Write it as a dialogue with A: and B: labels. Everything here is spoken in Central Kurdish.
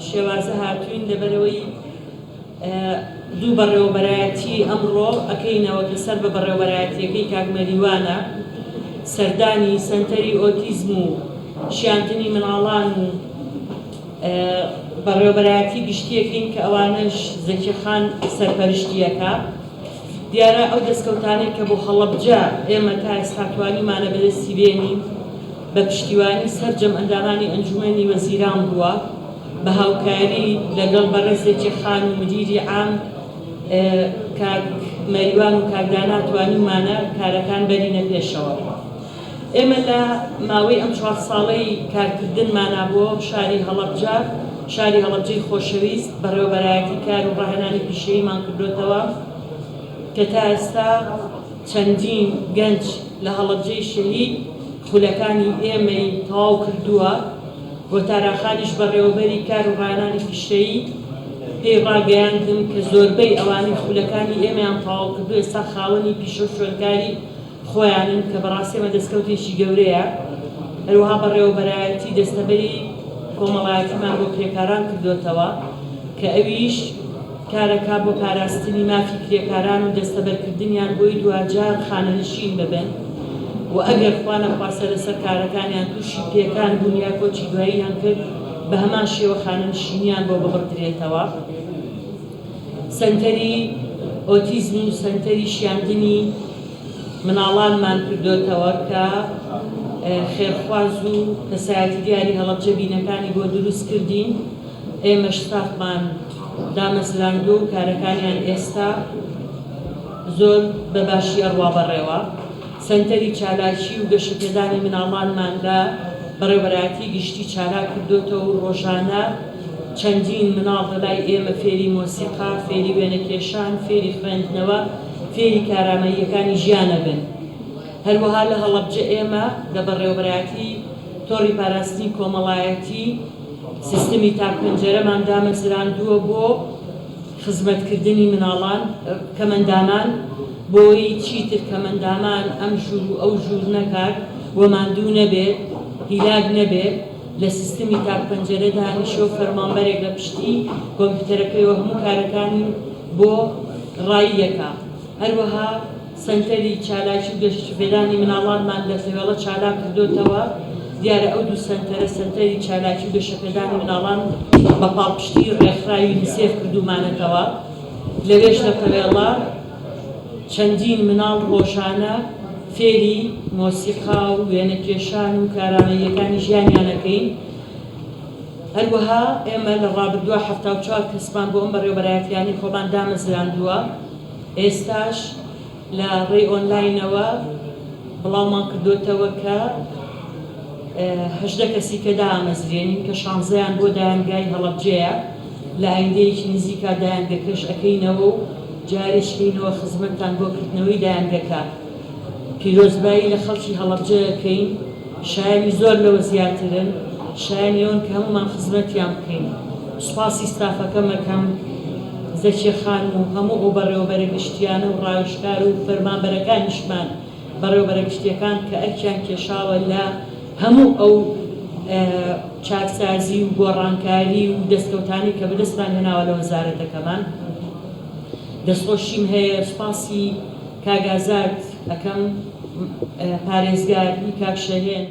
A: شێوازە هاتوین لەبەرەوەی دوو بەڕێوەبەرایەتی ئەمڕۆ ئەکەینەوە کە سەر بە بەڕێوەبەرایەتیەکەی کاک مەریوانە سەردانی سەنتەری ئۆتیزم و شیاندنی مناڵان و بەڕێوەبەرایەتی گشتیەکەین کە ئەوانەش زەکیەخان سەرپەرشتیەکە. دیارە ئەو دەستکەوتانەی کە بۆ هەڵەبجە ئێمە تا ئێستا توانیمانە بەدەستی بێنین بە پشتیوانی سەرجەم ئەندامانی ئەنجومەنی وەزیران بووە بە هاوکاری لەگەڵ بەڕێز زەکیەخان و مدیری عام کاک مەریوان و کاک دانا توانیمانە کارەکان بەرینە پێشەوە. ئێمە لە ماوەی ئەم 4 ساڵەی کارکردنمانە بۆ شاری هەڵەبجە، شاری هەڵەبجەی خۆشەویست بەڕێوەبەرایەتی کار و ڕاهێنانی پیشەییمان کردوتەوە کە تا ئێستا چەندین گەنج لە هەڵەبجەی شەهید خولەکانی ئێمەی تەواو کردووە. گۆتاراخانیش بەڕێوەبەری کار و ڕاهێنانی پیشەیی پێی ڕاگەیاندن کە زۆربەی ئەوانەی خولەکانی ئێمەیان تەواو کردووە ئێستا خاوەنی پیشە و شوێنکاری خۆیانن کە بەڕاستی ئەمە دەستکەوتێکی گەورەیە. هەروەها بەڕێوەبەرایەتی دەستەبەری کۆمەڵایەتیمان بۆ کرێکاران کردوتەوە کە ئەویش کارەکە بۆ پاراستنی مافی کرێکاران و دەستەبەرکردنیان بۆی دوجار خانەنشین ببن و ئەگەر خوا نەخواسە لەسەر کارەکانیان تووشی پێکان بوون یا کۆچی دواییان کرد بە هەمان شێوە خانەنشینیان بۆ ببڕدرێتەوە. سەنتەری ئۆتیزم و سەنتەری شیاندنی مناڵانمان کردوتەوە کە خێرخواز و کەسایەتی دیاری هەڵەبجە بینەکانی بۆ دروست کردین. ئێمەش ستافمان دامەزراندوو و کارەکانیان ئێستا زۆر بەباشی ئەڕوا بەڕێوە. سەنتەری چالاکی و گەشەپێدانی مناڵانمان لە بەڕێوەبەرایەتی گشتی چالاک کردوتەوە و ڕۆژانە چەندین مناڵ لەلای ئێمە فێری مۆسیقا، فێری وێنەکێشان، فێری خوێندنەوە، فێری کارامەییەکانی ژیانە بن. هەروەها لە هەڵەبجە ئێمە لە بەڕێوەبەرایەتی تۆڕی پاراستنی کۆمەڵایەتی سیستمی تاکپەنجەرەمان دامەزراندووە بۆ خزمەتکردنی مناڵان کەمەندامان بۆی چیتر کەمەندامان ئەم ژوور و ئەو ژوور نەکات و ماندوو نەبێت، هیلاک نەبێت، لە سیستمی تاکپەنجەرەدا هەمیشە فەرمانبەرێک لە پشتی کۆمپیوتەرەکەیەوە هەموو کارەکانی بۆ ڕاییەکە. هەروەها سەنتەری چالاکی و گەشتپێدانی مناڵانمان لە سێوەڵە چالاک کردوتەوە. دیارە ئەو دوو سەنتەرە سەنتەری چالاکی و گەشتپێدانی مناڵان بە پاڵپشتی ڕێکخراوی یونیسێف کردومانەتەوە. لەوێش لە پەوێڵە چەندین مناڵ ڕۆژانە فێری مۆسیقا و وێنەکێشان و کارامەییەکانی ژیانیانەکەین. هەروەها ئێمە لە ڕابردووە 74 کەسمان بۆ ئەم بەڕێوەبەرایەتیانی خۆمان دامەزراندووە. ئێستاش لە ڕێی ئۆنلاینەوە بڵاومان کردوتەوە کە 18 کەسی کە دامەزرێنین کە 16یان بۆ دایانگای هەڵەبجەیە. لە ئایندەیەکی نزیکا دایانگەکەش ئەەکەینەوە و جارێشکەینەوە خزمەتتان بۆ کردنەوەی دایانگەکە. پیرۆزبایی لە خەڵکی هەڵەبجە ئەەکەین، شایانی زۆر لەوە زیاترن، شایانی ئەون کە هەمومان خزمەتیان بکەین. سوپاسی ستافەکەم ئەەکەم زەکیەخان و هەموو ئەو بەڕێوەبەرە گشتیانە و ڕاوێژکار و فەرمانبەرەکانیشمان بەڕێوەبەرە گشتیەکان کە ئەرکیان کێشاوە لە هەموو ئەو چاکسازی و گۆڕانکاری و دەستکەوتانی کە بەدەستمان هێناوە لە وەزارەتەکەمان. دەستخۆشیم هەیە سوپاسی کاگازات ئەەکەم پارێزگاری کاک شەهێن